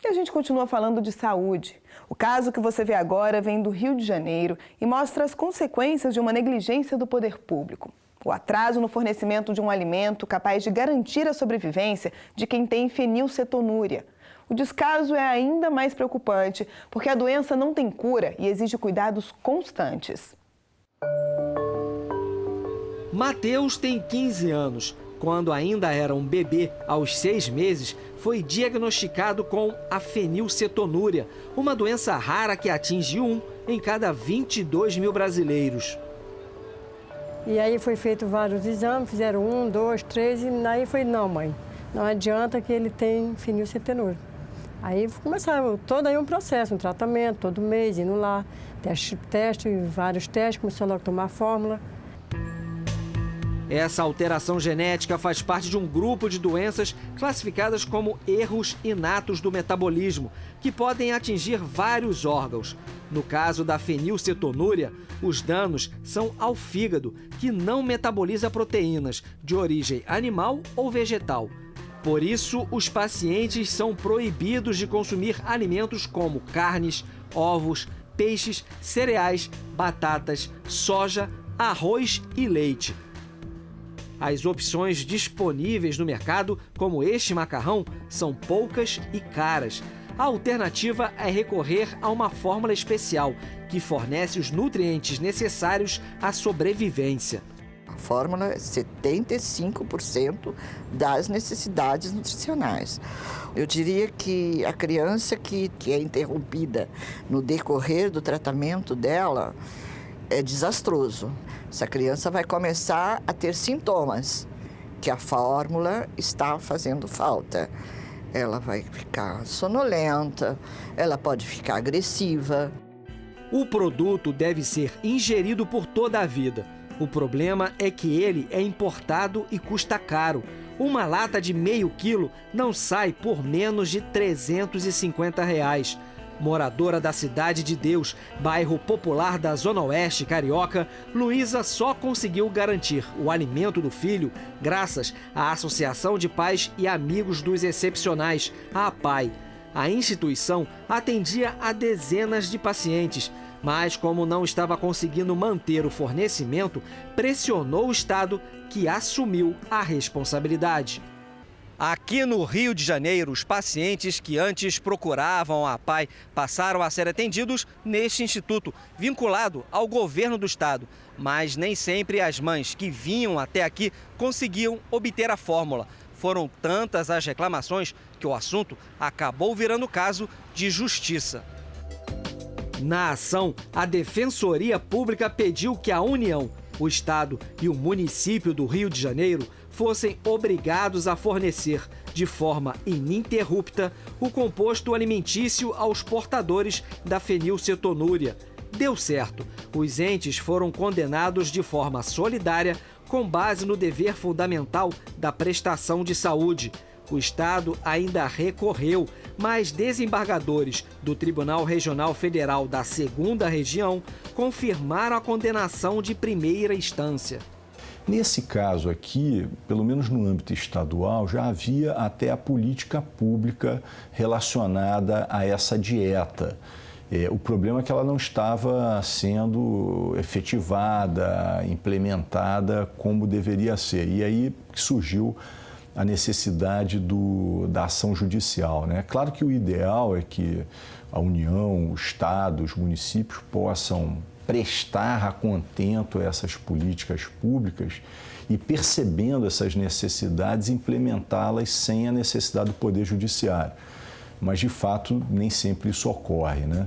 E a gente continua falando de saúde. O caso que você vê agora vem do Rio de Janeiro e mostra as consequências de uma negligência do poder público. O atraso no fornecimento de um alimento capaz de garantir a sobrevivência de quem tem fenilcetonúria. O descaso é ainda mais preocupante, porque a doença não tem cura e exige cuidados constantes. Mateus tem 15 anos. Quando ainda era um bebê, aos 6 meses, foi diagnosticado com a fenilcetonúria, uma doença rara que atinge 1 em cada 22 mil brasileiros. E aí foi feito vários exames, fizeram 1, 2, 3 e aí foi, não mãe, não adianta que ele tem fenilcetonúria. Aí começaram todo aí um processo, um tratamento, todo mês, indo lá, vários testes, começou logo a tomar fórmula. Essa alteração genética faz parte de um grupo de doenças classificadas como erros inatos do metabolismo, que podem atingir vários órgãos. No caso da fenilcetonúria, os danos são ao fígado, que não metaboliza proteínas de origem animal ou vegetal. Por isso, os pacientes são proibidos de consumir alimentos como carnes, ovos, peixes, cereais, batatas, soja, arroz e leite. As opções disponíveis no mercado, como este macarrão, são poucas e caras. A alternativa é recorrer a uma fórmula especial, que fornece os nutrientes necessários à sobrevivência. A fórmula é 75% das necessidades nutricionais. Eu diria que a criança que é interrompida no decorrer do tratamento dela é desastroso. Essa criança vai começar a ter sintomas que a fórmula está fazendo falta. Ela vai ficar sonolenta, ela pode ficar agressiva. O produto deve ser ingerido por toda a vida. O problema é que ele é importado e custa caro. Uma lata de meio quilo não sai por menos de R$ 350. Moradora da Cidade de Deus, bairro popular da Zona Oeste carioca, Luísa só conseguiu garantir o alimento do filho graças à Associação de Pais e Amigos dos Excepcionais, a APAE. A instituição atendia a dezenas de pacientes, mas como não estava conseguindo manter o fornecimento, pressionou o Estado, que assumiu a responsabilidade. Aqui no Rio de Janeiro, os pacientes que antes procuravam a APAE passaram a ser atendidos neste instituto, vinculado ao governo do estado. Mas nem sempre as mães que vinham até aqui conseguiam obter a fórmula. Foram tantas as reclamações que o assunto acabou virando caso de justiça. Na ação, a Defensoria Pública pediu que a União, o Estado e o município do Rio de Janeiro fossem obrigados a fornecer, de forma ininterrupta, o composto alimentício aos portadores da fenilcetonúria. Deu certo. Os entes foram condenados de forma solidária, com base no dever fundamental da prestação de saúde. O Estado ainda recorreu, mas desembargadores do Tribunal Regional Federal da 2ª Região confirmaram a condenação de primeira instância. Nesse caso aqui, pelo menos no âmbito estadual, já havia até a política pública relacionada a essa dieta. O problema é que ela não estava sendo efetivada, implementada como deveria ser. E aí surgiu a necessidade da ação judicial, né? Claro que o ideal é que a União, o Estado, os municípios possam prestar a contento essas políticas públicas e, percebendo essas necessidades, implementá-las sem a necessidade do Poder Judiciário. Mas, de fato, nem sempre isso ocorre, né?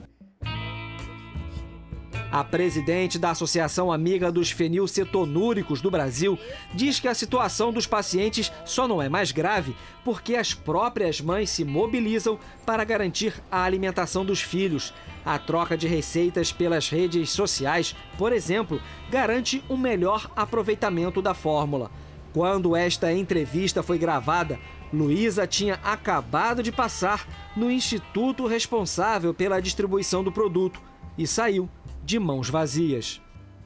A presidente da Associação Amiga dos Fenilcetonúricos do Brasil diz que a situação dos pacientes só não é mais grave porque as próprias mães se mobilizam para garantir a alimentação dos filhos. A troca de receitas pelas redes sociais, por exemplo, garante um melhor aproveitamento da fórmula. Quando esta entrevista foi gravada, Luísa tinha acabado de passar no instituto responsável pela distribuição do produto e saiu de mãos vazias.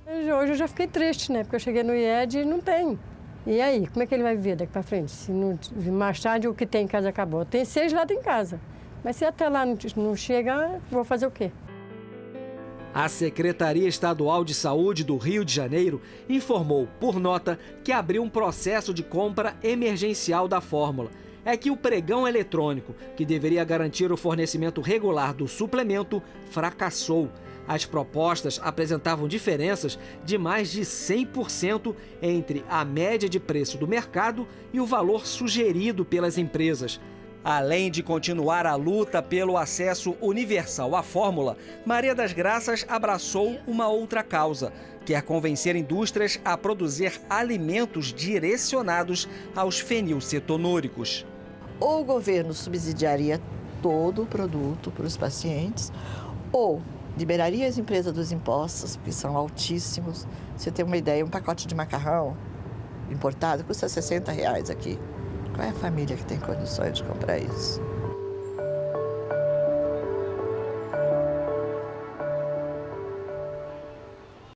Hoje eu já fiquei triste, né? Porque eu cheguei no IED e não tem. E aí, como é que ele vai viver daqui para frente? Se não, mais tarde o que tem em casa acabou. Tem 6 lá em casa. Mas se até lá não chegar, vou fazer o quê? A Secretaria Estadual de Saúde do Rio de Janeiro informou, por nota, que abriu um processo de compra emergencial da fórmula. É que o pregão eletrônico, que deveria garantir o fornecimento regular do suplemento, fracassou. As propostas apresentavam diferenças de mais de 100% entre a média de preço do mercado e o valor sugerido pelas empresas. Além de continuar a luta pelo acesso universal à fórmula, Maria das Graças abraçou uma outra causa: quer convencer indústrias a produzir alimentos direcionados aos fenilcetonúricos. Ou o governo subsidiaria todo o produto para os pacientes, ou liberaria as empresas dos impostos, que são altíssimos. Você tem uma ideia, um pacote de macarrão importado custa R$60 aqui. Qual é a família que tem condições de comprar isso?